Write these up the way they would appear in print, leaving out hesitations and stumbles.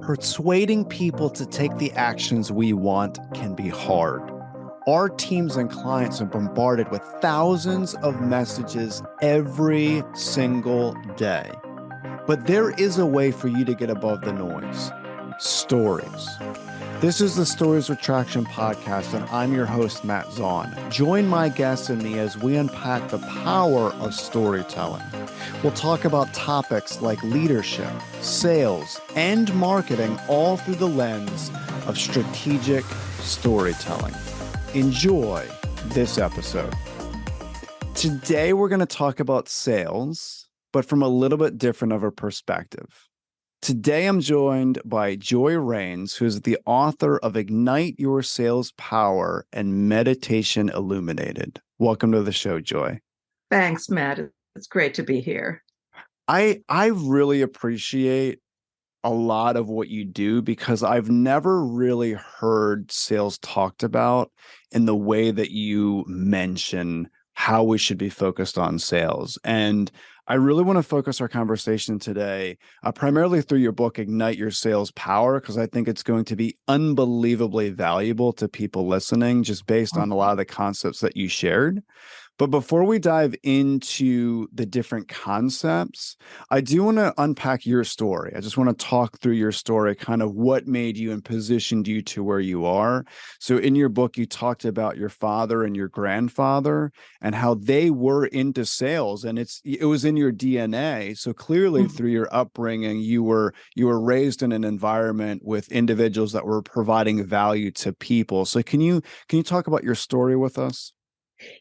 Persuading people to take the actions we want can be hard. Our teams and clients are bombarded with thousands of messages every single day. But there is a way for you to get above the noise. Stories. This is the Stories with Traction podcast, and I'm your host, Matt Zaun. Join my guests and me as we unpack the power of storytelling. We'll talk about topics like leadership, sales, and marketing, all through the lens of strategic storytelling. Enjoy this episode. Today, we're going to talk about sales, but from a little bit different of a perspective. Today, I'm joined by Joy Rains, who is the author of Ignite Your Sales Power and Meditation Illuminated. Welcome to the show, Joy. Thanks, Matt. It's great to be here. I really appreciate a lot of what you do because I've never really heard sales talked about in the way that you mention how we should be focused on sales. And I really want to focus our conversation today primarily through your book, Ignite Your Sales Power, because I think it's going to be unbelievably valuable to people listening just based on a lot of the concepts that you shared. But before we dive into the different concepts, I do want to unpack your story. I just want to talk through your story, kind of what made you and positioned you to where you are. So in your book, you talked about your father and your grandfather and how they were into sales, and it was in your DNA. So clearly through your upbringing, you were raised in an environment with individuals that were providing value to people. So can you talk about your story with us?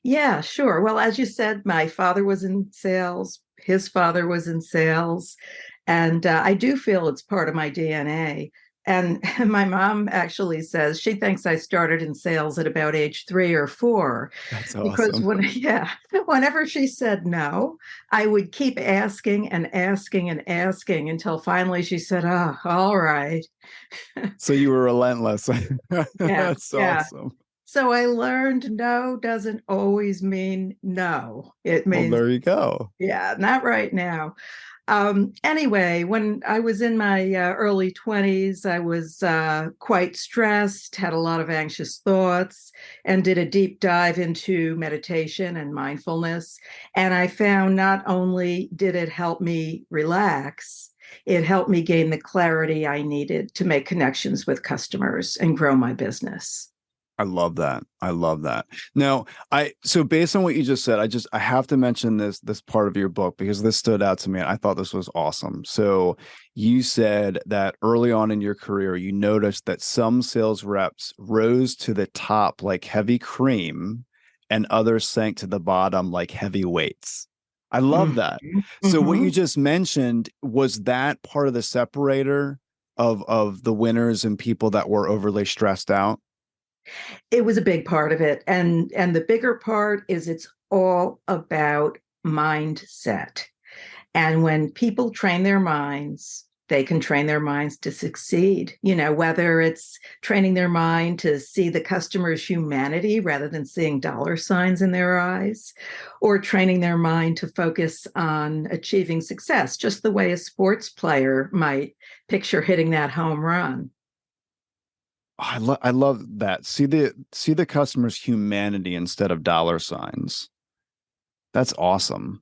Yeah, sure. Well, as you said, my father was in sales. His father was in sales. And I do feel it's part of my DNA. And my mom actually says she thinks I started in sales at about age 3 or 4. That's Because awesome. whenever she said no, I would keep asking and asking and asking until finally she said, "Oh, all right." So you were relentless. Yeah, That's yeah. awesome. So I learned no doesn't always mean no. It Well, means, there you go. yeah, not right now. Anyway, when I was in my early 20s, I was quite stressed, had a lot of anxious thoughts, and did a deep dive into meditation and mindfulness. And I found not only did it help me relax, it helped me gain the clarity I needed to make connections with customers and grow my business. I love that. I love that. Now, so based on what you just said, I have to mention this part of your book because this stood out to me. I thought this was awesome. So you said that early on in your career, you noticed that some sales reps rose to the top like heavy cream and others sank to the bottom like heavy weights. I love that. Mhm. So what you Mhm. just mentioned, was that part of the separator of the winners and people that were overly stressed out? It was a big part of it. And the bigger part is it's all about mindset. And when people train their minds, they can train their minds to succeed. Whether it's training their mind to see the customer's humanity rather than seeing dollar signs in their eyes, or training their mind to focus on achieving success, just the way a sports player might picture hitting that home run. I love that. See the customer's humanity instead of dollar signs. That's awesome.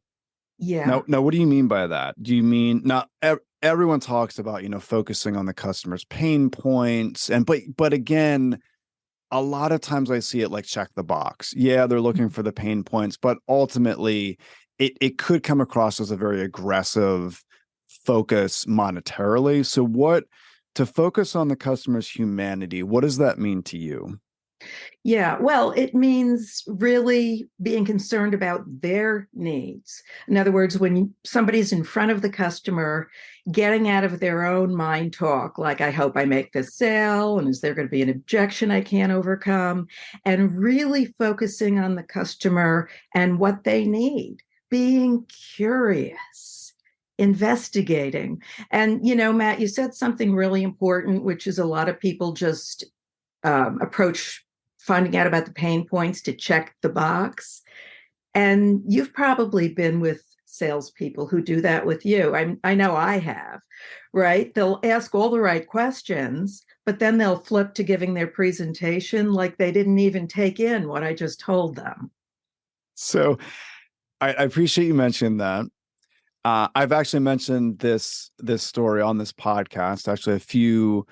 Yeah. Now, what do you mean by that? Do you mean not everyone talks about, focusing on the customer's pain points but again, a lot of times I see it like check the box. Yeah, they're looking for the pain points, but ultimately it could come across as a very aggressive focus monetarily. So to focus on the customer's humanity, what does that mean to you? Yeah, well, it means really being concerned about their needs. In other words, when somebody's in front of the customer, getting out of their own mind talk, like, I hope I make this sale, and is there going to be an objection I can't overcome? And really focusing on the customer and what they need, being curious, investigating. And, Matt, you said something really important, which is a lot of people just approach finding out about the pain points to check the box. And you've probably been with salespeople who do that with you. I know I have, right? They'll ask all the right questions, but then they'll flip to giving their presentation like they didn't even take in what I just told them. So I appreciate you mentioning that. I've actually mentioned this story on this podcast actually a few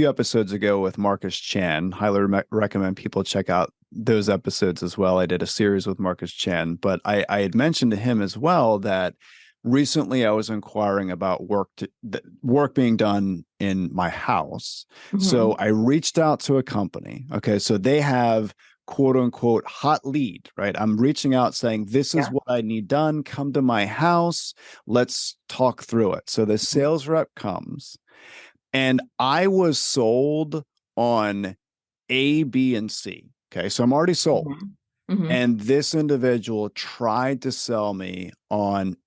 episodes ago with Marcus Chan. Highly recommend people check out those episodes as well. I did a series with Marcus Chan, but I had mentioned to him as well that recently I was inquiring about work being done in my house. So Mhm. I reached out to a company. Okay, so they have quote unquote hot lead, right? I'm reaching out saying, this is Yeah. what I need done. Come to my house. Let's talk through it. So the sales rep comes, and I was sold on A, B, and C. Okay. So I'm already sold. Mhm. Mhm. And this individual tried to sell me on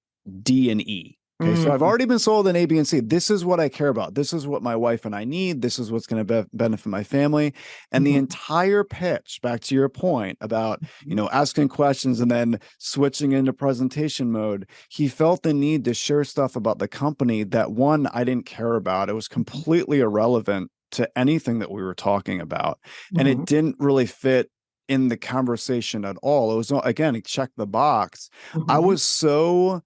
D and E. Okay, so I've Mhm. already been sold an A, B, and C. This is what I care about. This is what my wife and I need. This is what's going to benefit my family. And the Mhm. entire pitch, back to your point about, Mhm. asking questions and then switching into presentation mode, he felt the need to share stuff about the company that one, I didn't care about. It was completely irrelevant to anything that we were talking about. And it Mhm. didn't really fit in the conversation at all. It was, again, it checked the box. I Mhm. was so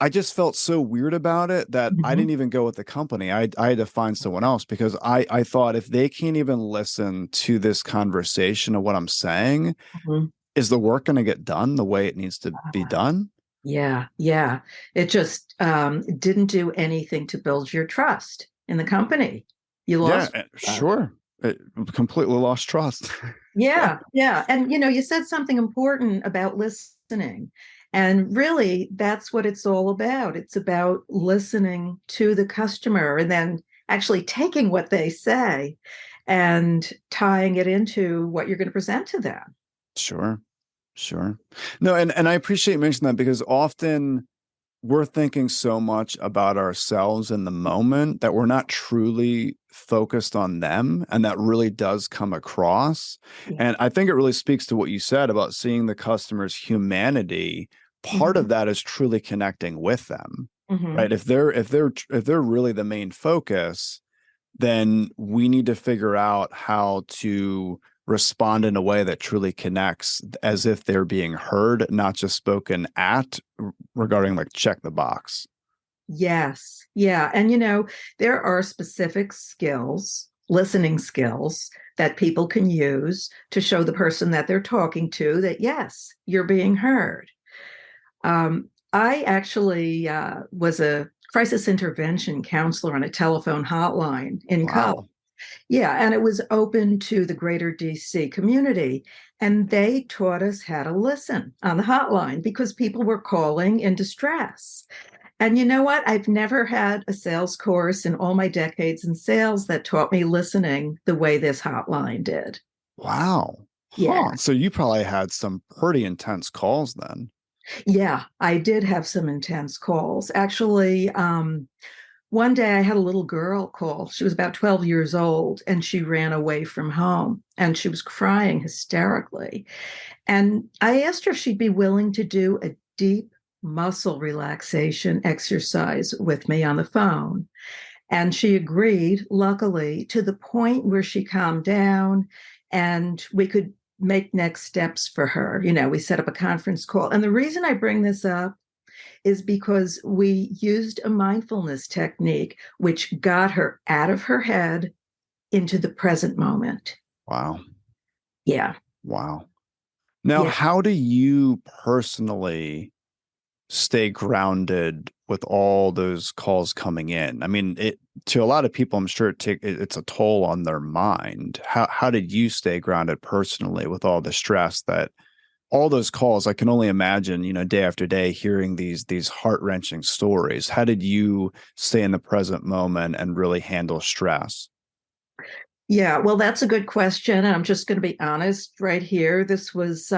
I just felt so weird about it that I Mhm. didn't even go with the company. I had to find someone else because I thought if they can't even listen to this conversation of what I'm saying, Mhm. is the work going to get done the way it needs to be done? Yeah, yeah. It just didn't do anything to build your trust in the company. You Yeah, lost. sure. It completely lost trust. Yeah, Yeah, yeah. And you said something important about listening. And really, that's what it's all about. It's about listening to the customer and then actually taking what they say and tying it into what you're going to present to them. sure. Sure. No, and I appreciate you mentioning that because often we're thinking so much about ourselves in the moment that we're not truly focused on them. And that really does come across. Yeah. And I think it really speaks to what you said about seeing the customer's humanity. Part Hmm. of that is truly connecting with them, Hmm. right? If they're really the main focus, then we need to figure out how to respond in a way that truly connects as if they're being heard, not just spoken at regarding like check the box. Yes. Yeah. And there are specific skills, listening skills that people can use to show the person that they're talking to that, yes, you're being heard. I actually was a crisis intervention counselor on a telephone hotline in college. Wow. Yeah. And it was open to the greater DC community. And they taught us how to listen on the hotline because people were calling in distress. And you know what? I've never had a sales course in all my decades in sales that taught me listening the way this hotline did. Wow. Yeah. Huh. So you probably had some pretty intense calls then. Yeah, I did have some intense calls. Actually, one day I had a little girl call. She was about 12 years old and she ran away from home and she was crying hysterically. And I asked her if she'd be willing to do a deep muscle relaxation exercise with me on the phone. And she agreed, luckily, to the point where she calmed down and we could make next steps for her. We set up a conference call. And the reason I bring this up is because we used a mindfulness technique which got her out of her head into the present moment. Wow. Yeah. Wow. Now, Yeah. how do you personally stay grounded with all those calls coming in? I mean, it to a lot of people, I'm sure it's a toll on their mind. How did you stay grounded personally with all the stress that all those calls? I can only imagine, day after day, hearing these heart wrenching stories. How did you stay in the present moment and really handle stress? Yeah, well, that's a good question. And I'm just going to be honest right here. This was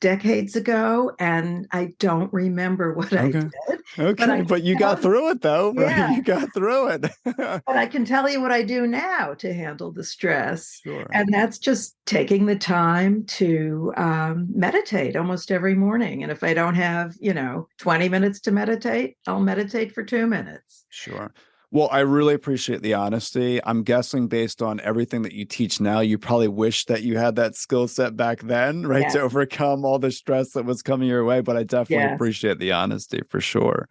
decades ago, and I don't remember what I Okay. did, but Okay. I But can you got tell, through it though, right? yeah, You got through it. but I can tell you what I do now to handle the stress. Sure. And that's just taking the time to meditate almost every morning. And if I don't have, 20 minutes to meditate, I'll meditate for 2 minutes. Sure. Well, I really appreciate the honesty. I'm guessing based on everything that you teach now, you probably wish that you had that skill set back then, right? Yeah. To overcome all the stress that was coming your way. But I definitely Yes. appreciate the honesty for sure.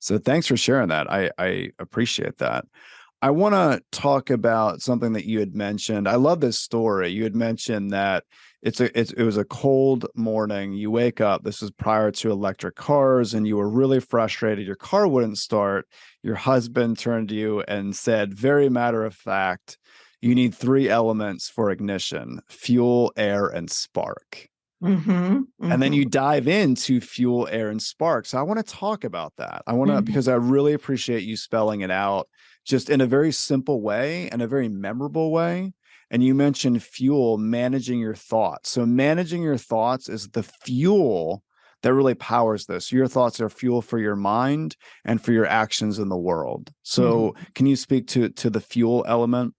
So thanks for sharing that. I appreciate that. I want to talk about something that you had mentioned. I love this story. You had mentioned that it was a cold morning. You wake up. This is prior to electric cars, and you were really frustrated. Your car wouldn't start. Your husband turned to you and said, very matter of fact, you need three elements for ignition: fuel, air, and spark. Mm-hmm. And then Mm-hmm. you dive into fuel, air, and spark. So I want to talk about that. I want to, Mm-hmm. because I really appreciate you spelling it out just in a very simple way and a very memorable way. And you mentioned fuel, managing your thoughts. So managing your thoughts is the fuel that really powers this. Your thoughts are fuel for your mind and for your actions in the world. So Mm-hmm. can you speak to the fuel element?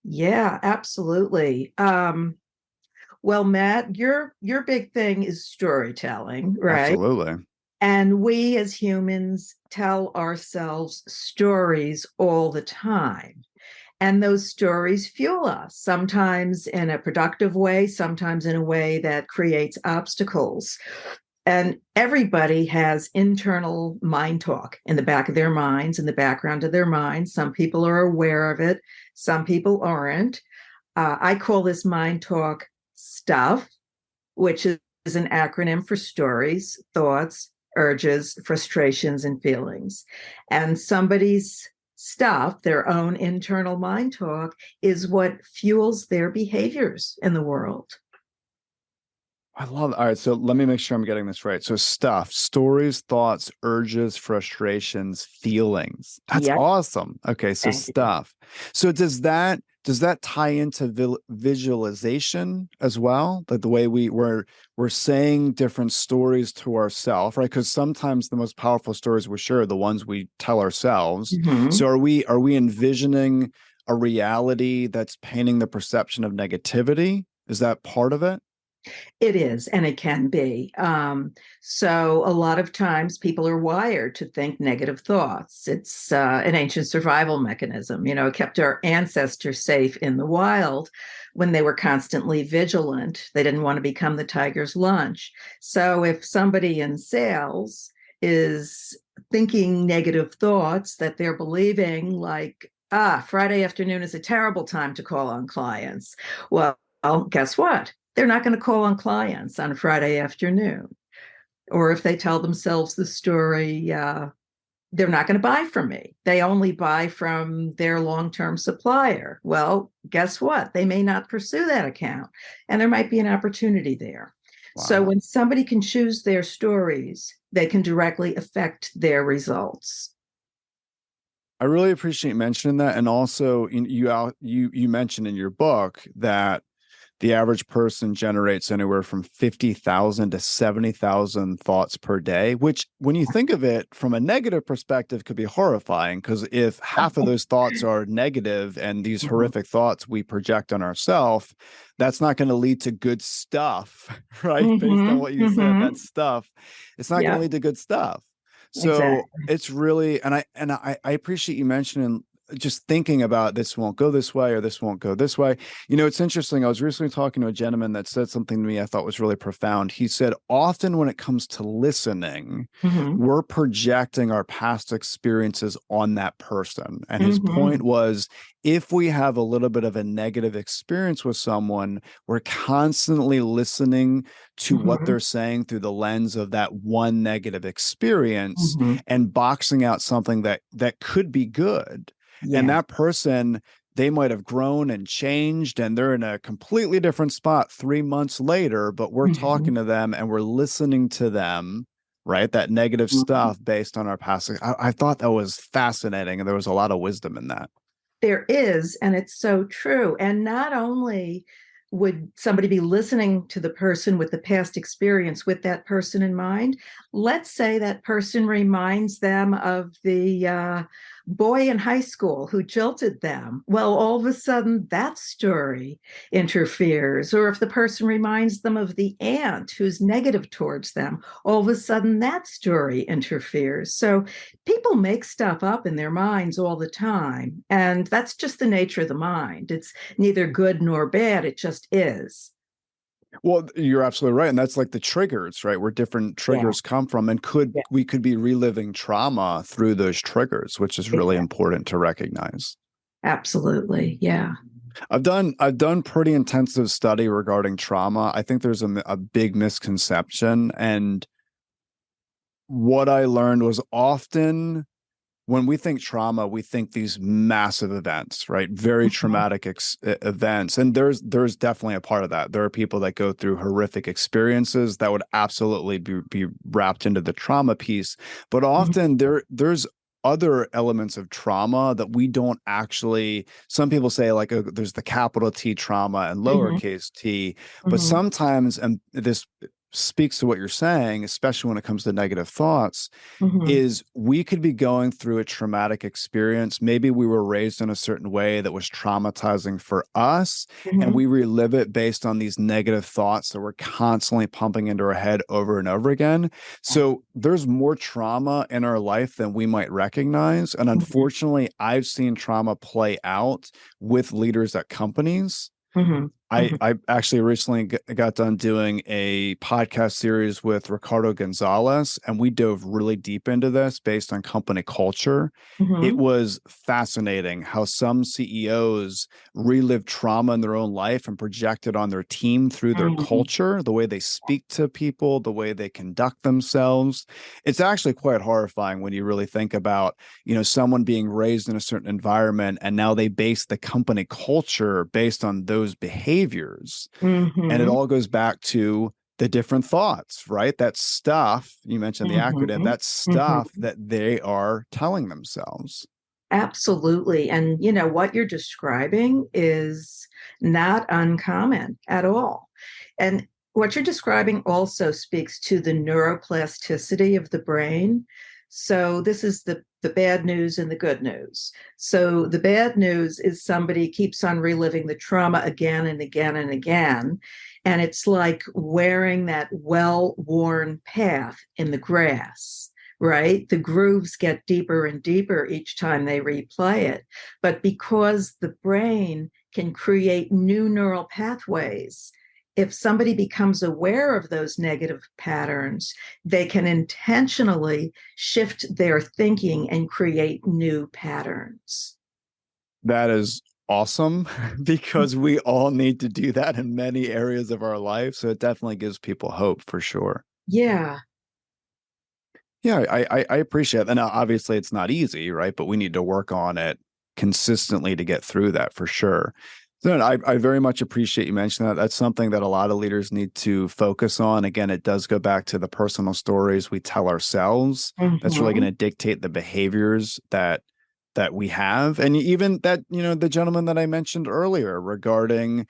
Yeah, absolutely. Well, Matt, your big thing is storytelling, right? Absolutely. And we as humans tell ourselves stories all the time. And those stories fuel us, sometimes in a productive way, sometimes in a way that creates obstacles. And everybody has internal mind talk in the back of their minds, in the background of their minds. Some people are aware of it, some people aren't. I call this mind talk stuff, which is an acronym for stories, thoughts, urges, frustrations, and feelings. And somebody's stuff, their own internal mind talk, is what fuels their behaviors in the world. I love it. All right, so let me make sure I'm getting this right. So stuff, stories, thoughts, urges, frustrations, feelings. That's Yep. awesome. Okay, so Thank you. stuff. So does that tie into visualization as well? Like the way we're saying different stories to ourselves, right? Because sometimes the most powerful stories we're sure are the ones we tell ourselves. So Mm-hmm. are we envisioning a reality that's painting the perception of negativity? Is that part of it? It is, and it can be. So, a lot of times people are wired to think negative thoughts. It's an ancient survival mechanism. It kept our ancestors safe in the wild when they were constantly vigilant. They didn't want to become the tiger's lunch. So, if somebody in sales is thinking negative thoughts that they're believing, like, Friday afternoon is a terrible time to call on clients. Well, guess what? They're not going to call on clients on Friday afternoon. Or if they tell themselves the story, they're not going to buy from me. They only buy from their long term supplier. Well, guess what? They may not pursue that account, and there might be an opportunity there. So Wow. when somebody can choose their stories, they can directly affect their results. I really appreciate mentioning that, and also you mentioned in your book that the average person generates anywhere from 50,000 to 70,000 thoughts per day, which, when you think of it from a negative perspective, could be horrifying. Because if half of those thoughts are negative and these Mhm. horrific thoughts we project on ourselves, that's not going to lead to good stuff, right? Based on Mhm. what you said, that Mhm. stuff, it's not going to Yep, lead to good stuff. So exactly. it's really, and I appreciate you mentioning just thinking about this won't go this way or this won't go this way. It's interesting. I was recently talking to a gentleman that said something to me I thought was really profound. He said, often when it comes to listening, Mhm. we're projecting our past experiences on that person. And his point Mhm. was, if we have a little bit of a negative experience with someone, we're constantly listening to what Mhm. they're saying through the lens of that one negative experience Mhm. and boxing out something that could be good. And Yes. that person, they might have grown and changed and they're in a completely different spot 3 months later, but we're Mhm. talking to them and we're listening to them, right? That negative Mhm. stuff based on our past. I thought that was fascinating, and there was a lot of wisdom in that. There is, and it's so true. And not only would somebody be listening to the person with the past experience with that person in mind? Let's say that person reminds them of the boy in high school who jilted them. Well, all of a sudden that story interferes. Or if the person reminds them of the aunt who's negative towards them, all of a sudden that story interferes. So people make stuff up in their minds all the time. And that's just the nature of the mind. It's neither good nor bad, it just is. Well, you're absolutely right. And that's like the triggers, right? Where different Yeah. triggers come from. And Yeah, we could be reliving trauma through those triggers, which is really exactly. important to recognize. Absolutely. Yeah. I've done pretty intensive study regarding trauma. I think there's a big misconception. And what I learned was often when we think trauma, we think these massive events, right? Very Mhm. traumatic events, and there's definitely a part of that. There are people that go through horrific experiences that would absolutely be wrapped into the trauma piece, but Mhm. often there's other elements of trauma that we don't actually. Some people say like there's the capital T trauma and Mhm. lowercase t, but Mhm. sometimes, and this speaks to what you're saying, especially when it comes to negative thoughts, Mhm. is we could be going through a traumatic experience. Maybe we were raised in a certain way that was traumatizing for us, and we Mhm. relive it based on these negative thoughts that we're constantly pumping into our head over and over again. So there's more trauma in our life than we might recognize. And Mhm. unfortunately, I've seen trauma play out with leaders at companies. Mhm. Mhm. I actually recently got done doing a podcast series with Ricardo Gonzalez, and we dove really deep into this based on company culture. It Mhm. was fascinating how some CEOs relive trauma in their own life and project it on their team through their Mhm. culture, the way they speak to people, the way they conduct themselves. It's actually quite horrifying when you really think about, someone being raised in a certain environment and now they base the company culture based on those behaviors. And it Mhm. all goes back to the different thoughts, right? That stuff, you mentioned the acronym, Mhm. that stuff Mhm. that they are telling themselves. Absolutely. And what you're describing is not uncommon at all. And what you're describing also speaks to the neuroplasticity of the brain. So this is the bad news and the good news. So the bad news is somebody keeps on reliving the trauma again and again and again. And it's like wearing that well-worn path in the grass, right? The grooves get deeper and deeper each time they replay it. But because the brain can create new neural pathways, if somebody becomes aware of those negative patterns, they can intentionally shift their thinking and create new patterns. That is awesome because we all need to do that in many areas of our life. So it definitely gives people hope for sure. Yeah. Yeah, I appreciate it. And obviously it's not easy, right? But we need to work on it consistently to get through that for sure. So I very much appreciate you mentioning that. That's something that a lot of leaders need to focus on. Again, it does go back to the personal stories we tell ourselves. That's really going Mm-hmm. to dictate the behaviors that we have. And even that, the gentleman that I mentioned earlier regarding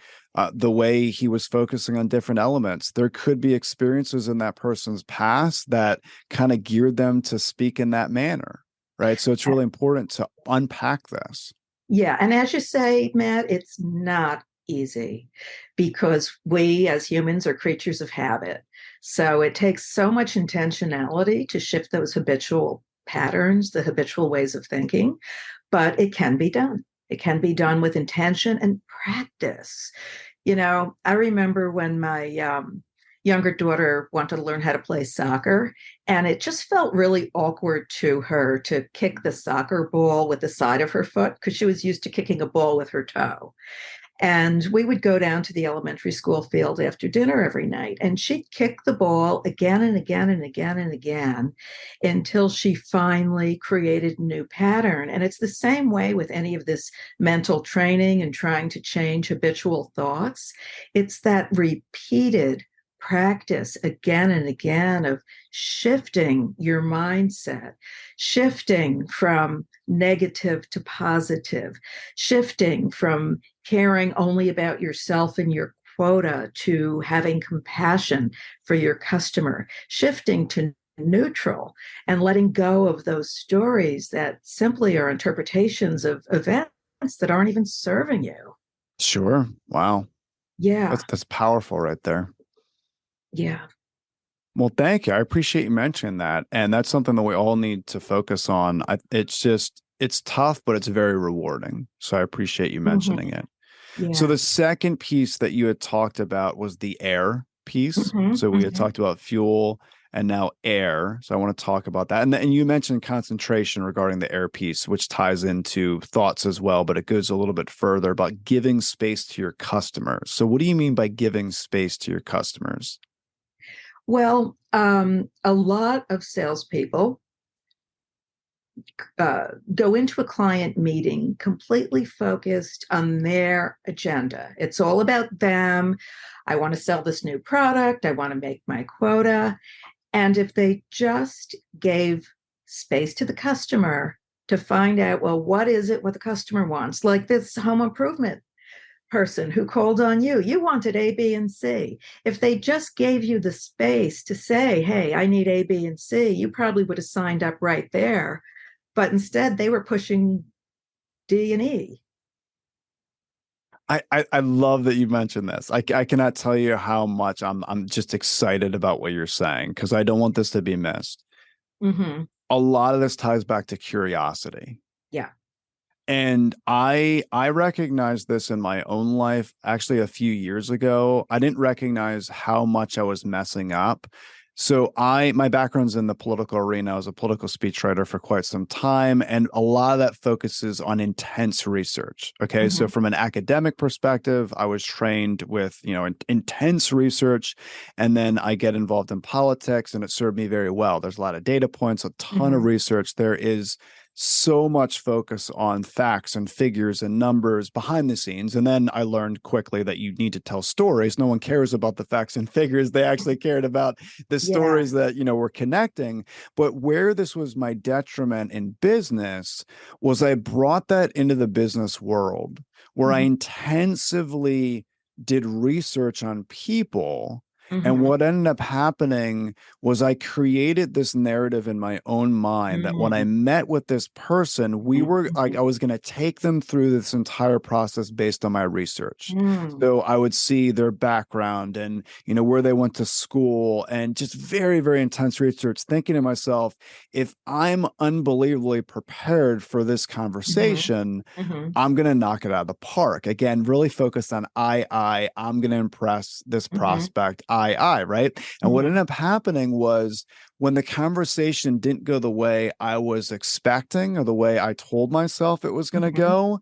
the way he was focusing on different elements. There could be experiences in that person's past that kind of geared them to speak in that manner, right? So it's really important to unpack this. Yeah. And as you say, Matt, it's not easy because we as humans are creatures of habit. So it takes so much intentionality to shift those habitual patterns, the habitual ways of thinking, but it can be done. It can be done with intention and practice. I remember when my younger daughter wanted to learn how to play soccer, and it just felt really awkward to her to kick the soccer ball with the side of her foot because she was used to kicking a ball with her toe. And we would go down to the elementary school field after dinner every night, and she'd kick the ball again and again and again and again until she finally created a new pattern. And it's the same way with any of this mental training and trying to change habitual thoughts. It's that repeated practice again and again of shifting your mindset, shifting from negative to positive, shifting from caring only about yourself and your quota to having compassion for your customer, shifting to neutral and letting go of those stories that simply are interpretations of events that aren't even serving you. Sure. Wow. Yeah. That's powerful right there. Yeah. Well, thank you. I appreciate you mentioning that. And that's something that we all need to focus on. It's tough, but it's very rewarding. So I appreciate you mentioning Mm-hmm. it. So Yeah. the second piece that you had talked about was the air piece. Mm-hmm. So we had Mm-hmm. talked about fuel and now air. So I want to talk about that. And you mentioned concentration regarding the air piece, which ties into thoughts as well, but it goes a little bit further about giving space to your customers. So what do you mean by giving space to your customers? Well, a lot of salespeople go into a client meeting completely focused on their agenda. It's all about them. I want to sell this new product. I want to make my quota. And if they just gave space to the customer to find out, well, what is it what the customer wants? Like this home improvement person who called on you, you wanted A, B, and C. If they just gave you the space to say, hey, I need A, B, and C, you probably would have signed up right there. But instead, they were pushing D and E. I love that you mentioned this. I cannot tell you how much I'm just excited about what you're saying because I don't want this to be missed. Mm-hmm. A lot of this ties back to curiosity. Yeah. And I recognized this in my own life actually a few years ago. I didn't recognize how much I was messing up. So my background's in the political arena. I was a political speechwriter for quite some time, and a lot of that focuses on intense research. Okay, Mm-hmm. so from an academic perspective, I was trained with intense research, and then I get involved in politics, and it served me very well. There's a lot of data points, a ton of Mm-hmm. research. There is so much focus on facts and figures and numbers behind the scenes. And then I learned quickly that you need to tell stories. No one cares about the facts and figures. They actually cared about the Yeah. stories that, were connecting. But where this was my detriment in business was I brought that into the business world where I Mm-hmm. intensively did research on people. And Mm-hmm. what ended up happening was I created this narrative in my own mind that when I Mm-hmm. met with this person, we were like, I was going to take them through this entire process based on my research. Mm-hmm. So I would see their background and, where they went to school and just very, very intense research, thinking to myself, if I'm unbelievably prepared for this Mm-hmm. conversation, Mm-hmm. I'm going to knock it out of the park. Again, really focused on I'm going to impress this Mm-hmm. prospect. Right? And what ended up happening was when the conversation didn't go the way I was expecting or the way I told myself it was going to Mm-hmm. go,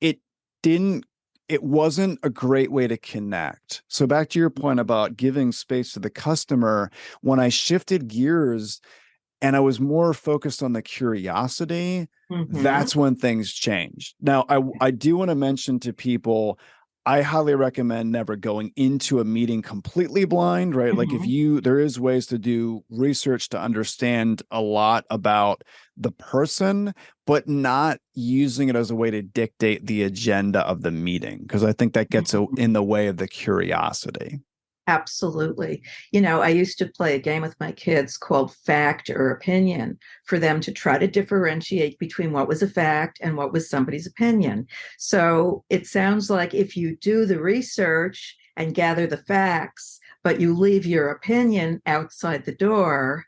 it didn't it wasn't a great way to connect. So back to your point about giving space to the customer, when I shifted gears and I was more focused on the curiosity, Mm-hmm. that's when things changed. Now, I do want to mention to people, I highly recommend never going into a meeting completely blind, right? Like Mm-hmm. there is ways to do research to understand a lot about the person, but not using it as a way to dictate the agenda of the meeting, because I think that gets Mm-hmm. in the way of the curiosity. Absolutely. I used to play a game with my kids called fact or opinion for them to try to differentiate between what was a fact and what was somebody's opinion. So it sounds like if you do the research and gather the facts, but you leave your opinion outside the door,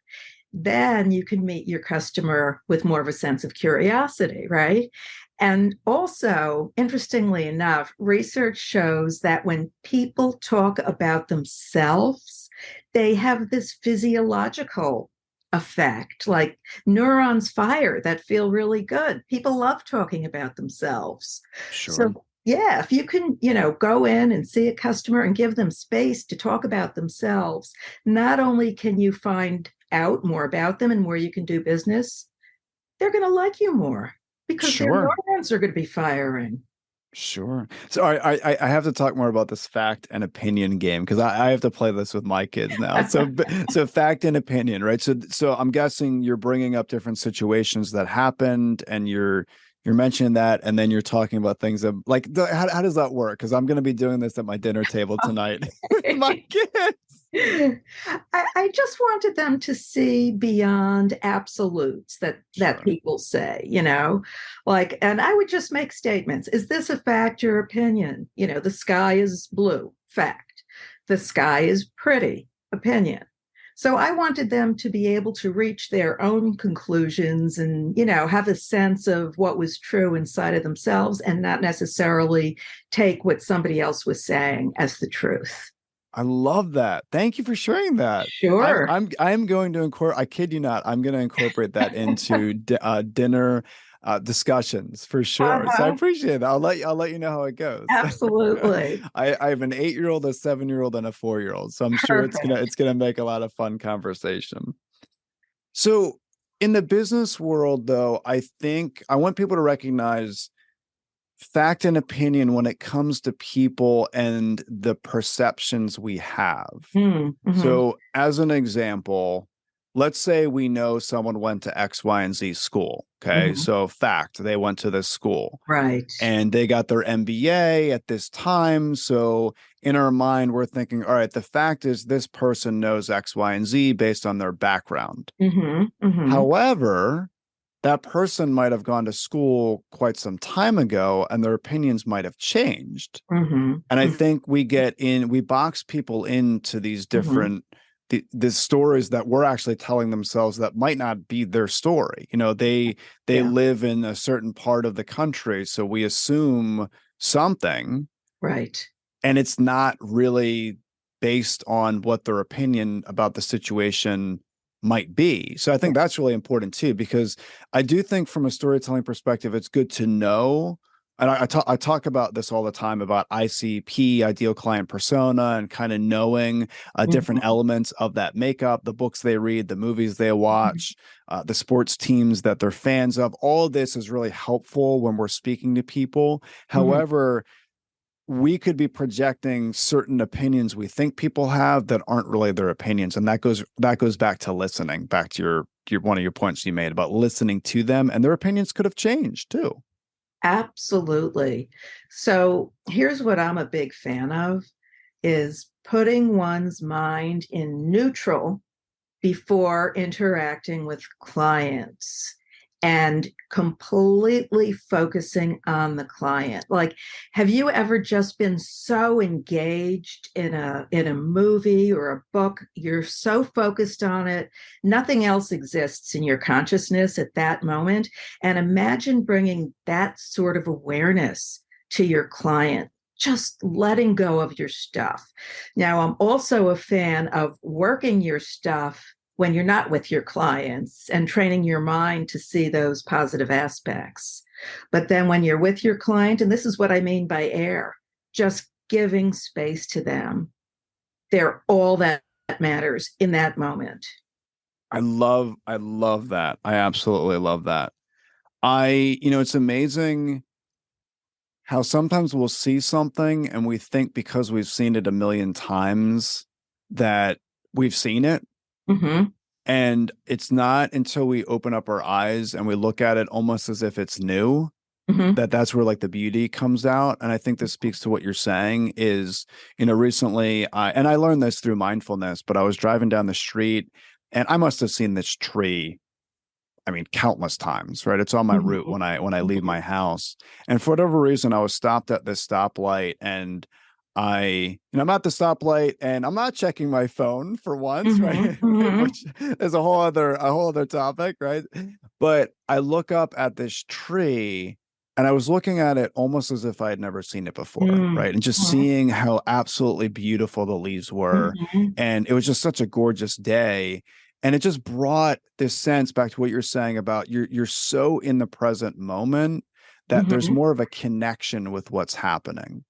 then you can meet your customer with more of a sense of curiosity, right? And also, interestingly enough, research shows that when people talk about themselves, they have this physiological effect, like neurons fire that feel really good. People love talking about themselves. Sure. So, yeah, if you can, go in and see a customer and give them space to talk about themselves, not only can you find out more about them and where you can do business, they're going to like you more because their Sure. neurons are going to be firing. Sure. So I have to talk more about this fact and opinion game because I have to play this with my kids now. So fact and opinion, right? So I'm guessing you're bringing up different situations that happened, and you're You're mentioning that, and then you're talking about things that, like, how does that work? Because I'm going to be doing this at my dinner table tonight with my kids. I just wanted them to see beyond absolutes that Sure. people say, you know, like, and I would just make statements. Is this a fact or opinion? You know, the sky is blue, fact. The sky is pretty, opinion. So I wanted them to be able to reach their own conclusions and, you know, have a sense of what was true inside of themselves and not necessarily take what somebody else was saying as the truth. I love that. Thank you for sharing that. Sure. I'm going to incorporate. I kid you not. I'm going to incorporate that into dinner discussions for sure. So I Uh-huh. appreciate it. I'll let you know how it goes. Absolutely. I have an 8-year-old, a 7-year-old, and a 4-year-old. So I'm sure Perfect. it's gonna make a lot of fun conversation. So in the business world, though, I think I want people to recognize fact and opinion when it comes to people and the perceptions we have. Mm-hmm. So, as an example, let's say we know someone went to X, Y, and Z school. Okay. Mm-hmm. So, fact, they went to this school Right. and they got their MBA at this time. So, in our mind, we're thinking, all right, the fact is this person knows X, Y, and Z based on their background. Mm-hmm. Mm-hmm. However, that person might have gone to school quite some time ago and their opinions might have changed. And I Mm-hmm. think we box people into these Mm-hmm. different the stories that we're actually telling themselves that might not be their story. You know, they Yeah. live in a certain part of the country, so we assume something, Right. and it's not really based on what their opinion about the situation might be. So I think that's really important too, because I do think from a storytelling perspective, it's good to know. And I talk about this all the time about ICP, ideal client persona, and kind of knowing different Mm-hmm. elements of that makeup, the books they read, the movies they watch, the sports teams that they're fans of. All of this is really helpful when we're speaking to people. Mm-hmm. However, we could be projecting certain opinions we think people have that aren't really their opinions, and that goes back to listening, back to your one of your points you made about listening to them, and their opinions could have changed too. Absolutely. So here's what I'm a big fan of is putting one's mind in neutral before interacting with clients and completely focusing on the client. Like, have you ever just been so engaged in a movie or a book, you're so focused on it, nothing else exists in your consciousness at that moment? And imagine bringing that sort of awareness to your client, just letting go of your stuff. Now, I'm also a fan of working your stuff when you're not with your clients and training your mind to see those positive aspects. But then when you're with your client, and this is what I mean by air, just giving space to them. They're all that matters in that moment. I love that. I absolutely love that. It's amazing how sometimes we'll see something and we think because we've seen it a million times that we've seen it. Mm-hmm. And it's not until we open up our eyes and we look at it almost as if it's new Mm-hmm. that that's where like the beauty comes out. And I think this speaks to what you're saying is, recently and I learned this through mindfulness, but I was driving down the street and I must have seen this tree, I mean, countless times, right? It's on my route Mm-hmm. when I leave my house. And for whatever reason, I was stopped at this stoplight and I'm at the stoplight and I'm not checking my phone for once, right? Mm-hmm. Mm-hmm. Which is a whole other topic, right? But I look up at this tree and I was looking at it almost as if I had never seen it before, right? And just seeing how absolutely beautiful the leaves were. Mm-hmm. And it was just such a gorgeous day. And it just brought this sense back to what you're saying about you're so in the present moment that there's Mm-hmm. more of a connection with what's happening.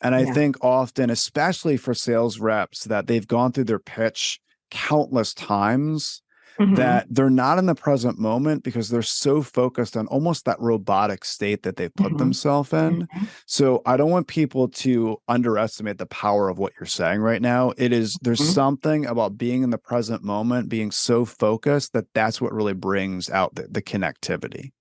And I Yeah. think often, especially for sales reps, that they've gone through their pitch countless times, Mm-hmm. that they're not in the present moment because they're so focused on almost that robotic state that they've put Mm-hmm. themselves in. So I don't want people to underestimate the power of what you're saying right now. There's Mm-hmm. something about being in the present moment, being so focused that that's what really brings out the connectivity.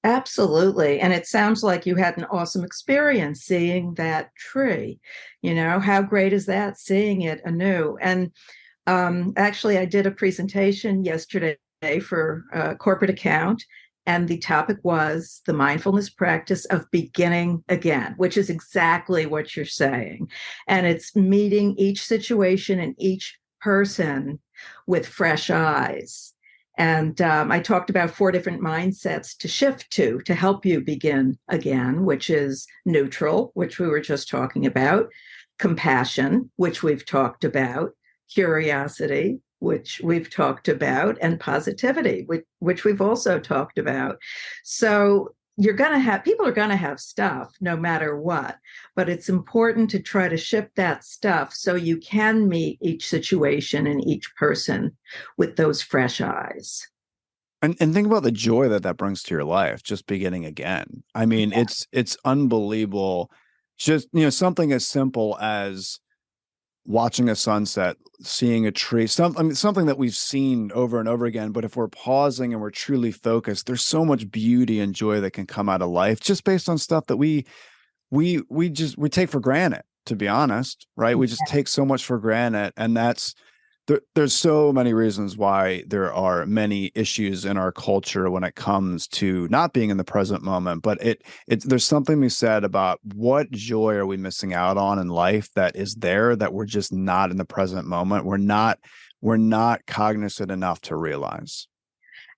Absolutely. And it sounds like you had an awesome experience seeing that tree. How great is that, seeing it anew? And actually, I did a presentation yesterday for a corporate account, and the topic was the mindfulness practice of beginning again, which is exactly what you're saying. And it's meeting each situation and each person with fresh eyes. And I talked about 4 different mindsets to shift to help you begin again, which is neutral, which we were just talking about, compassion, which we've talked about, curiosity, which we've talked about, and positivity, which we've also talked about. So people are going to have stuff no matter what, but it's important to try to shift that stuff so you can meet each situation and each person with those fresh eyes. And think about the joy that that brings to your life, just beginning again. I mean, it's unbelievable. Just, something as simple as watching a sunset, seeing a tree, something that we've seen over and over again. But if we're pausing and we're truly focused, there's so much beauty and joy that can come out of life just based on stuff that we take for granted, to be honest, right? We just take so much for granted. And there's so many reasons why there are many issues in our culture when it comes to not being in the present moment. But there's something we said about what joy are we missing out on in life that is there, that we're just not in the present moment. We're not cognizant enough to realize.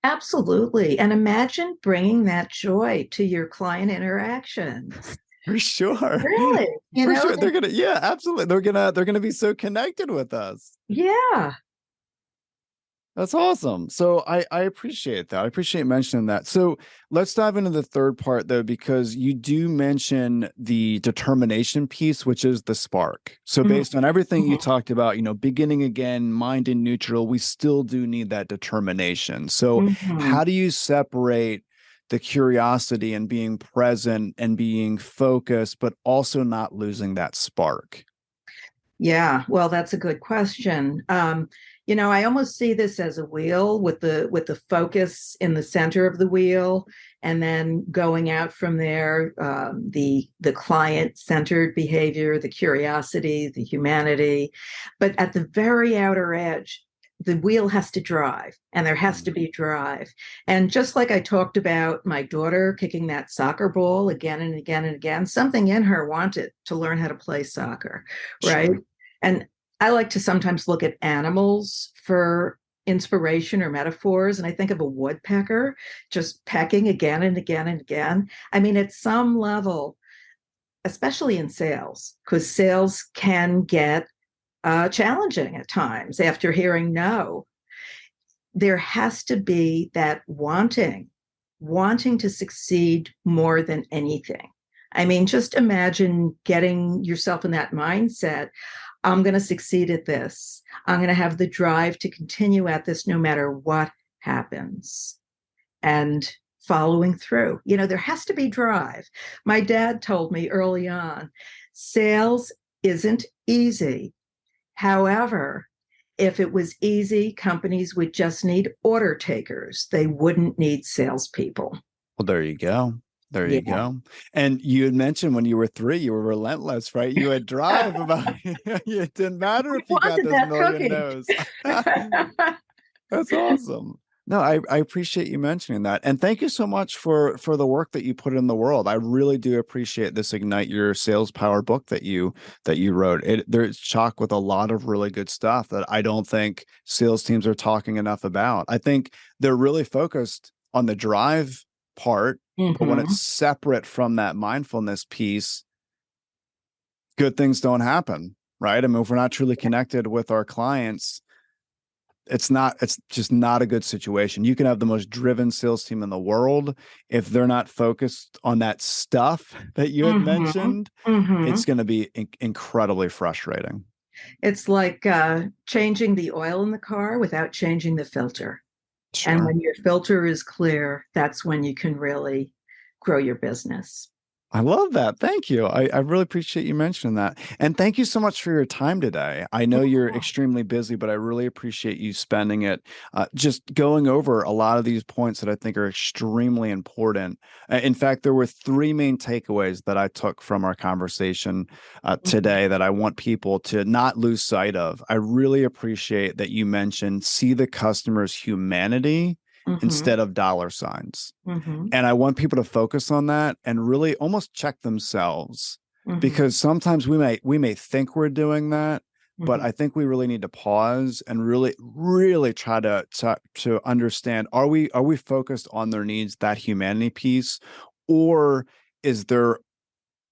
Absolutely. And imagine bringing that joy to your client interactions. For sure. Really? For sure. Yeah, absolutely. They're gonna be so connected with us. Yeah. That's awesome. So I appreciate that. I appreciate mentioning that. So let's dive into the third part, though, because you do mention the determination piece, which is the spark. So based on everything you talked about, beginning again, mind in neutral, we still do need that determination. So how do you separate the curiosity and being present and being focused, but also not losing that spark? Yeah, well, that's a good question. I almost see this as a wheel with the focus in the center of the wheel, and then going out from there, the client centered behavior, the curiosity, the humanity. But at the very outer edge, the wheel has to drive, and there has to be drive. And just like I talked about my daughter kicking that soccer ball again and again and again, something in her wanted to learn how to play soccer, right? Sure. And I like to sometimes look at animals for inspiration or metaphors. And I think of a woodpecker just pecking again and again and again. I mean, at some level, especially in sales, because sales can get challenging at times after hearing no. There has to be that wanting to succeed more than anything. I mean, just imagine getting yourself in that mindset. I'm going to succeed at this. I'm going to have the drive to continue at this no matter what happens. And following through. There has to be drive. My dad told me early on, sales isn't easy. However, if it was easy, companies would just need order takers. They wouldn't need salespeople. Well, there you go. There Yeah. you go. And you had mentioned when you were 3, you were relentless, right? You had drive about it didn't matter if you got Wanted those that million cookie. no's. That's awesome. No, I appreciate you mentioning that. And thank you so much for the work that you put in the world. I really do appreciate this Ignite Your Sales Power book that you wrote. There's chock with a lot of really good stuff that I don't think sales teams are talking enough about. I think they're really focused on the drive part, but when it's separate from that mindfulness piece, good things don't happen, right? I mean, if we're not truly connected with our clients, it's just not a good situation. You can have the most driven sales team in the world. If they're not focused on that stuff that you had mentioned, it's going to be incredibly frustrating. It's like changing the oil in the car without changing the filter. And Sure. when your filter is clear, that's when you can really grow your business. I love that. Thank you. I really appreciate you mentioning that. And thank you so much for your time today. I know you're Yeah. extremely busy, but I really appreciate you spending it just going over a lot of these points that I think are extremely important. In fact, there were three main takeaways that I took from our conversation Mhm. today that I want people to not lose sight of. I really appreciate that you mentioned see the customer's humanity Mhm. instead of dollar signs. Mhm. And I want people to focus on that and really almost check themselves Mhm. because sometimes we may think we're doing that, but Mhm. I think we really need to pause and really try to understand are we focused on their needs, that humanity piece, or is there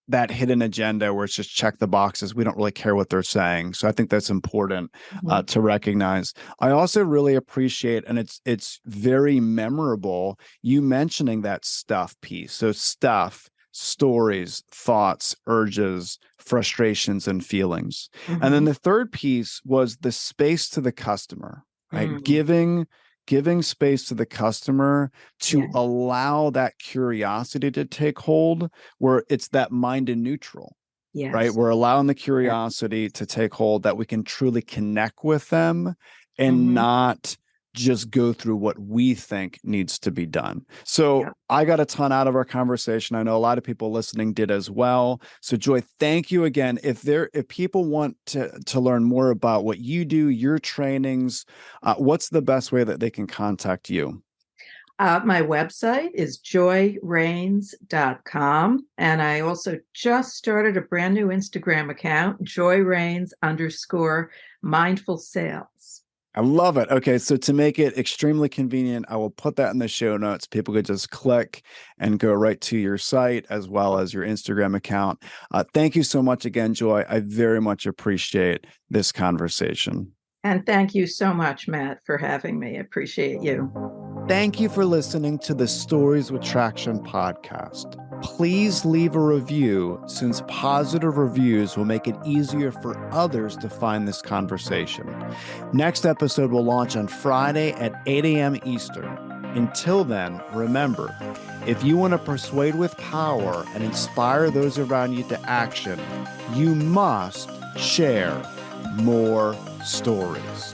that hidden agenda where it's just check the boxes. We don't really care what they're saying. So I think that's important Mhm. to recognize. I also really appreciate, and it's very memorable, you mentioning that stuff piece. So stuff, stories, thoughts, urges, frustrations, and feelings. And then Mhm. the third piece was the space to the customer, right? Mhm. Giving space to the customer to Yeah. allow that curiosity to take hold where it's that mind in neutral, right? Yes. We're allowing the Yeah. curiosity to take hold that we can truly connect with them and Mhm. not just go through what we think needs to be done. So Yeah. I got a ton out of our conversation. I know a lot of people listening did as well. So Joy, thank you again. If people want to learn more about what you do, your trainings, what's the best way that they can contact you? My website is joyrains.com. And I also just started a brand new Instagram account, joyrains_mindful sales. I love it. Okay, so to make it extremely convenient, I will put that in the show notes. People could just click and go right to your site as well as your Instagram account. Thank you so much again, Joy. I very much appreciate this conversation. And thank you so much, Matt, for having me. I appreciate you. Thank you for listening to the Stories with Traction podcast. Please leave a review since positive reviews will make it easier for others to find this conversation. Next episode will launch on Friday at 8 a.m. Eastern. Until then, remember, if you want to persuade with power and inspire those around you to action, you must share more stories.